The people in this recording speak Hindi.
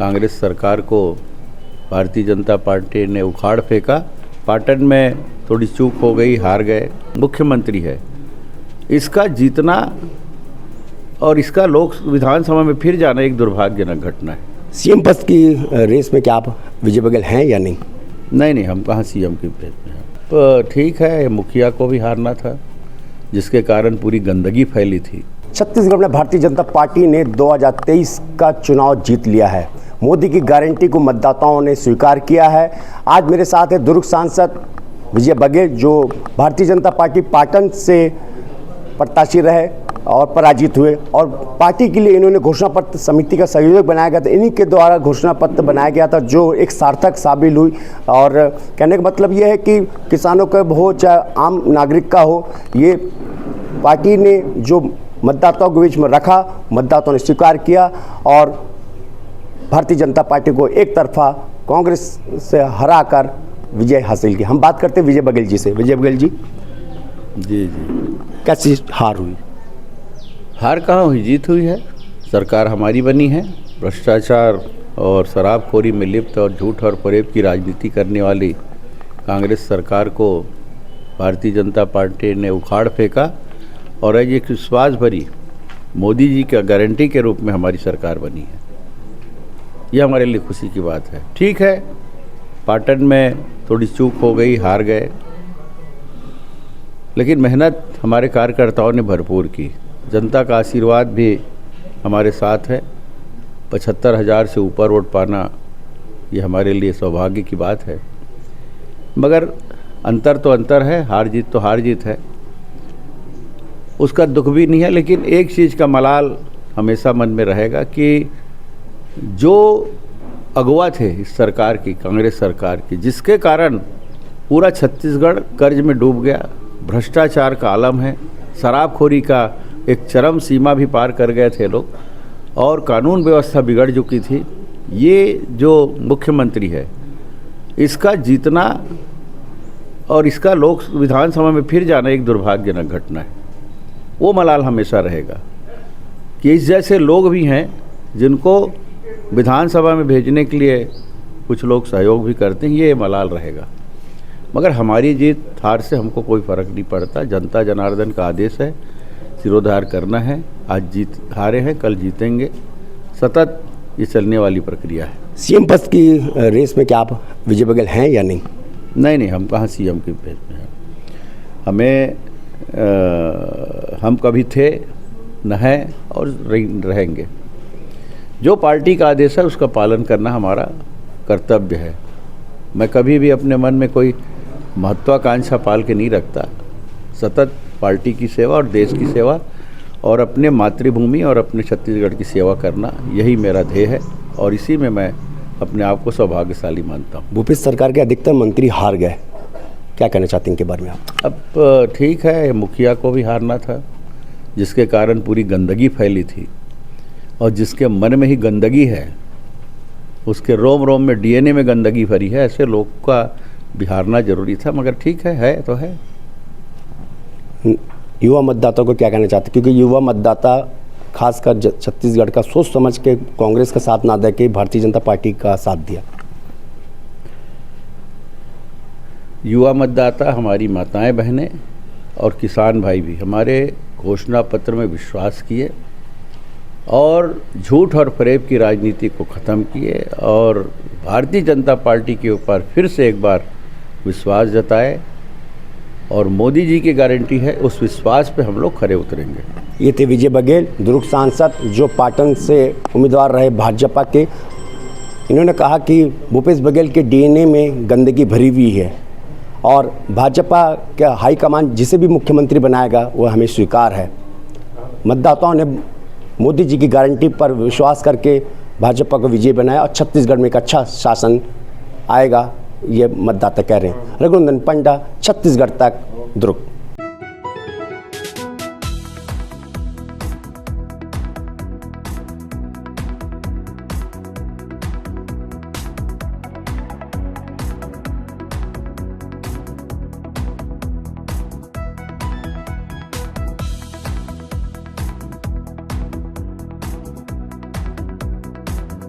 कांग्रेस सरकार को भारतीय जनता पार्टी ने उखाड़ फेंका। पाटन में थोड़ी चूक हो गई, हार गए। मुख्यमंत्री है, इसका जीतना और इसका लोक विधानसभा में फिर जाना एक दुर्भाग्यजनक घटना है। सीएम पद की रेस में क्या आप विजय बघेल हैं या नहीं? नहीं, हम कहाँ सीएम की रेस में हैं। तो ठीक है, मुखिया को भी हारना था, जिसके कारण पूरी गंदगी फैली थी। छत्तीसगढ़ में भारतीय जनता पार्टी ने 2023 का चुनाव जीत लिया है। मोदी की गारंटी को मतदाताओं ने स्वीकार किया है। आज मेरे साथ है दुर्ग सांसद विजय बघेल, जो भारतीय जनता पार्टी पाटन से प्रत्याशी रहे और पराजित हुए, और पार्टी के लिए इन्होंने घोषणा पत्र समिति का संयोजक बनाया गया था। इन्हीं के द्वारा घोषणा पत्र बनाया गया था, जो एक सार्थक साबित हुई। और कहने का मतलब ये है कि किसानों का हो चाहे आम नागरिक का हो, ये पार्टी ने जो मतदाताओं के बीच में रखा, मतदाताओं ने स्वीकार किया और भारतीय जनता पार्टी को एक तरफा कांग्रेस से हराकर विजय हासिल की। हम बात करते हैं विजय बघेल जी से। विजय बघेल जी, जी कैसी हार हुई? हार कहाँ हुई, जीत हुई है। सरकार हमारी बनी है। भ्रष्टाचार और शराबखोरी में लिप्त और झूठ और फरेब की राजनीति करने वाली कांग्रेस सरकार को भारतीय जनता पार्टी ने उखाड़ फेंका और आज एक विश्वास भरी मोदी जी का गारंटी के रूप में हमारी सरकार बनी है। यह हमारे लिए खुशी की बात है। ठीक है, पाटन में थोड़ी चूक हो गई, हार गए, लेकिन मेहनत हमारे कार्यकर्ताओं ने भरपूर की। जनता का आशीर्वाद भी हमारे साथ है। 75,000 से ऊपर वोट पाना ये हमारे लिए सौभाग्य की बात है। मगर अंतर तो अंतर है, हार जीत तो हार जीत है, उसका दुख भी नहीं है। लेकिन एक चीज़ का मलाल हमेशा मन में रहेगा कि जो अगुवा थे इस सरकार की, कांग्रेस सरकार की, जिसके कारण पूरा छत्तीसगढ़ कर्ज में डूब गया, भ्रष्टाचार का आलम है, शराबखोरी का एक चरम सीमा भी पार कर गए थे लोग, और कानून व्यवस्था बिगड़ चुकी थी। ये जो मुख्यमंत्री है, इसका जीतना और इसका लोक विधानसभा में फिर जाना एक दुर्भाग्यजनक घटना है। वो मलाल हमेशा रहेगा कि इस जैसे लोग भी हैं जिनको विधानसभा में भेजने के लिए कुछ लोग सहयोग भी करते हैं, ये मलाल रहेगा। मगर हमारी जीत हार से हमको कोई फ़र्क नहीं पड़ता। जनता जनार्दन का आदेश है, सिरोधार करना है। आज जीत हारे हैं, कल जीतेंगे। सतत ये चलने वाली प्रक्रिया है। सीएम पद की रेस में क्या आप विजय बघेल हैं या नहीं? नहीं, हम कहाँ सीएम की रेस में हैं। हमें हम कभी थे, न हैं और रहेंगे। जो पार्टी का आदेश है उसका पालन करना हमारा कर्तव्य है। मैं कभी भी अपने मन में कोई महत्वाकांक्षा पाल के नहीं रखता। सतत पार्टी की सेवा और देश की सेवा और अपने मातृभूमि और अपने छत्तीसगढ़ की सेवा करना, यही मेरा ध्येय है और इसी में मैं अपने आप को सौभाग्यशाली मानता हूँ। भूपेश सरकार के अधिकतर मंत्री हार गए, क्या कहना चाहते हैं इनके बारे में आप? अब ठीक है, मुखिया को भी हारना था, जिसके कारण पूरी गंदगी फैली थी, और जिसके मन में ही गंदगी है, उसके रोम रोम में डीएनए में गंदगी भरी है। ऐसे लोग का बिहारना जरूरी था। मगर ठीक है तो है। युवा मतदाता को क्या कहना चाहते हैं, क्योंकि युवा मतदाता खासकर छत्तीसगढ़ का सोच समझ के कांग्रेस का साथ ना दे के भारतीय जनता पार्टी का साथ दिया? युवा मतदाता हमारी माताएं बहनें और किसान भाई भी हमारे घोषणा पत्र में विश्वास किए और झूठ और फरेब की राजनीति को ख़त्म किए और भारतीय जनता पार्टी के ऊपर फिर से एक बार विश्वास जताए, और मोदी जी की गारंटी है, उस विश्वास पे हम लोग खरे उतरेंगे। ये थे विजय बघेल, दुर्ग सांसद, जो पाटन से उम्मीदवार रहे भाजपा के। इन्होंने कहा कि भूपेश बघेल के डीएनए में गंदगी भरी हुई है और भाजपा का हाईकमान जिसे भी मुख्यमंत्री बनाएगा वो हमें स्वीकार है। मतदाताओं ने मोदी जी की गारंटी पर विश्वास करके भाजपा को विजय बनाया और छत्तीसगढ़ में एक अच्छा शासन आएगा, ये मतदाता कह रहे हैं। रघुनंदन पंडा, छत्तीसगढ़ तक, दुर्ग।